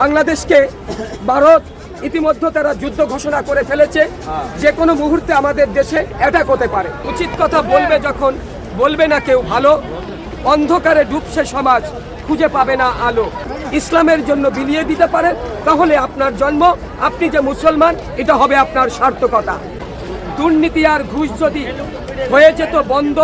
বাংলাদেশকে ভারত ইতিমধ্যে তারা যুদ্ধ ঘোষণা করে ফেলেছে, যে কোনো মুহূর্তে আমাদের দেশে অ্যাটাক হতে পারে। উচিত কথা বলবে যখন বলবে না কেউ ভালো, অন্ধকারে ডুবছে সমাজ, খুঁজে পাবে না আলো। ইসলামের জন্য বিলিয়ে দিতে পারেন, তাহলে আপনার জন্ম, আপনি যে মুসলমান, এটা হবে আপনার সার্থকতা। দুর্নীতি আর ঘুষ যদি হয়ে যেত বন্ধ,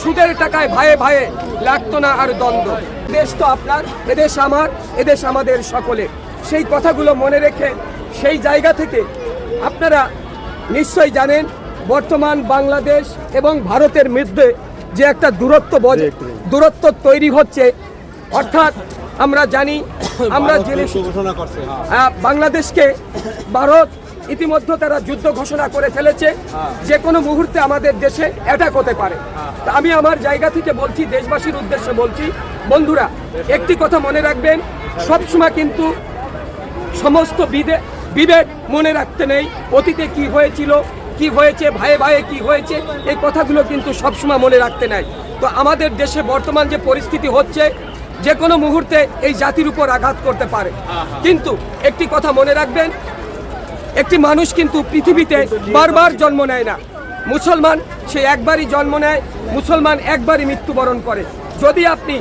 সুদের টাকায় ভাইয়ে ভাইয়ে লাগতো না আর দ্বন্দ্ব। দেশ তো আপনার, এদেশ আমার, এদেশ আমাদের সকলে। সেই কথাগুলো মনে রেখে সেই জায়গা থেকে আপনারা নিশ্চয়ই জানেন বর্তমান বাংলাদেশ এবং ভারতের মধ্যে যে একটা দূরত্ব তৈরি হচ্ছে। অর্থাৎ আমরা জানি, আমরা জেনে বাংলাদেশকে ভারত ইতিমধ্যে তারা যুদ্ধ ঘোষণা করে ফেলেছে, যে কোনো মুহূর্তে আমাদের দেশে অ্যাটাক হতে পারে। তা আমি আমার জায়গা থেকে বলছি, দেশবাসীর উদ্দেশ্যে বলছি, বন্ধুরা একটি কথা মনে রাখবেন, সবসময় কিন্তু সমস্ত বিবেক মনে রাখতে নেই। অতীতে কি হয়েছিল, কি হয়েছে, ভাইয়ে ভাইয়ে কি হয়েছে, এই কথাগুলো কিন্তু সবসময় মনে রাখতে নেই। তো আমাদের দেশে বর্তমান যে পরিস্থিতি হচ্ছে, যে কোনো মুহূর্তে এই জাতির উপর আঘাত করতে পারে। কিন্তু একটি কথা মনে রাখবেন, একটি মানুষ কিন্তু পৃথিবীতে বারবার জন্ম নেয় না। মুসলমান সে একবারই জন্ম নেয়, মুসলমান একবারই মৃত্যুবরণ করে। যদি আপনি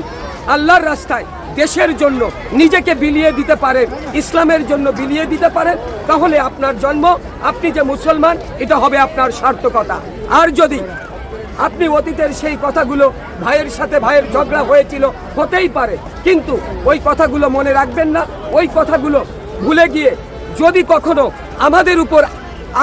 আল্লাহর রাস্তায় দেশের জন্য নিজেকে বিলিয়ে দিতে পারেন, ইসলামের জন্য বিলিয়ে দিতে পারেন, তাহলে আপনার জন্ম, আপনি যে মুসলমান, এটা হবে আপনার সার্থকতা। আর যদি আপনি অতীতের সেই কথাগুলো, ভাইয়ের সাথে ভাইয়ের ঝগড়া হয়েছিল, হতেই পারে, কিন্তু ওই কথাগুলো মনে রাখবেন না। ওই কথাগুলো ভুলে গিয়ে যদি কখনো আমাদের উপর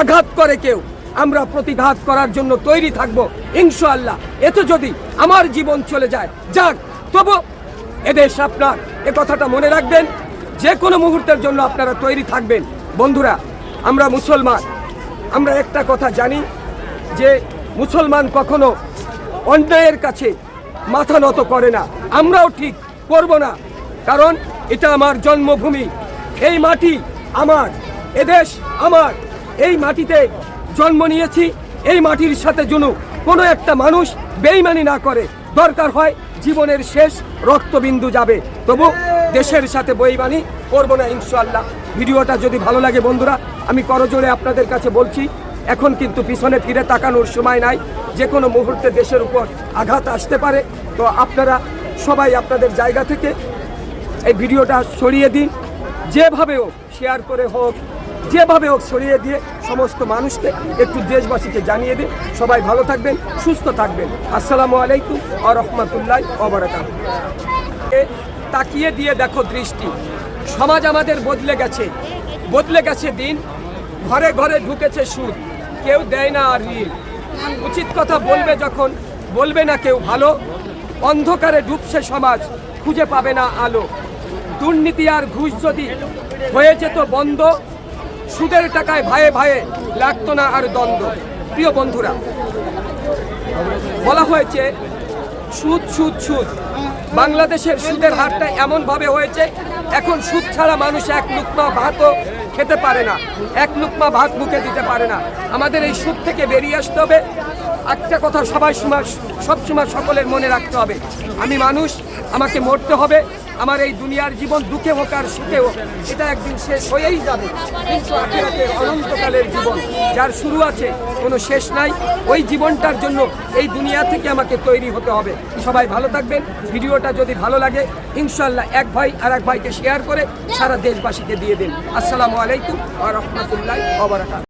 আঘাত করে কেউ, আমরা প্রতিঘাত করার জন্য তৈরি থাকব ইনশাআল্লাহ। এতে যদি আমার জীবন চলে যায়, যাক, তবু এদেশ আপনার, এ কথাটা মনে রাখবেন। যে কোনো মুহূর্তের জন্য আপনারা তৈরি থাকবেন। বন্ধুরা, আমরা মুসলমান, আমরা একটা কথা জানি যে মুসলমান কখনো অন্যায়ের কাছে মাথা নত করে না। আমরাও ঠিক করব না, কারণ এটা আমার জন্মভূমি, এই মাটি আমার, এদেশ আমার। এই মাটিতে জন্ম নিয়েছি, এই মাটির সাথে যেন কোনো একটা মানুষ বেইমানি না করে। দরকার হয় জীবনের শেষ রক্তবিন্দু যাবে, তবু দেশের সাথে বেইমানি করব না ইনশাআল্লাহ। ভিডিওটা যদি ভালো লাগে বন্ধুরা, আমি করজোড়ে আপনাদের কাছে বলছি, এখন কিন্তু পিছনে ফিরে তাকানোর সময় নাই। যে কোনো মুহূর্তে দেশের উপর আঘাত আসতে পারে। তো আপনারা সবাই আপনাদের জায়গা থেকে এই ভিডিওটা ছড়িয়ে দিন, যেভাবে হোক শেয়ার করে হোক, যেভাবে হোক ছড়িয়ে দিয়ে সমস্ত মানুষকে একটু দেশবাসীকে জানিয়ে দিন। সবাই ভালো থাকবেন, সুস্থ থাকবেন। আসসালামু আলাইকুম ওয়া রাহমাতুল্লাহি ওয়া বারাকাতুহু। তাকিয়ে দিয়ে দেখো দৃষ্টি, সমাজ আমাদের বদলে গেছে দিন। ঘরে ঘরে ঢুকেছে সুদ, কেউ দেয় না আর ঋণ। উচিত কথা বলবে যখন বলবে না কেউ ভালো, অন্ধকারে ডুবছে সমাজ, খুঁজে পাবে না আলো। দুর্নীতি আর ঘুষ যদি হয়ে যেত বন্ধ, সুদের টাকায় ভাইয়ে ভাইয়ে লাগতো না আর দ্বন্দ্ব। প্রিয় বন্ধুরা, বলা হয়েছে সুদ সুদ সুদ। বাংলাদেশের সুদের হারটা এমনভাবে হয়েছে, এখন সুদ ছাড়া মানুষ এক লুকমা ভাতও খেতে পারে না, এক লুকমা ভাত মুখে দিতে পারে না। আমাদের এই সুদ থেকে বেরিয়ে আসতে হবে। একটা কথা সবসময় সকলের মনে রাখতে হবে, আমি মানুষ, আমাকে মরতে হবে। আমার এই দুনিয়ার জীবন দুঃখে হোক আর সুখে হোক, এটা একদিন শেষ হয়েই যাবে। কিন্তু আখিরাতের অনন্তকালের জীবন, যার শুরু আছে কোনো শেষ নাই, ওই জীবনটার জন্য এই দুনিয়া থেকে আমাকে তৈরি হতে হবে। সবাই ভালো থাকবেন। ভিডিওটা যদি ভালো লাগে ইনশাআল্লাহ এক ভাই আর এক ভাইকে শেয়ার করে সারা দেশবাসীকে দিয়ে দিন। আসসালামু আলাইকুম ওয়া রাহমাতুল্লাহি ওয়া বারাকাতুহু।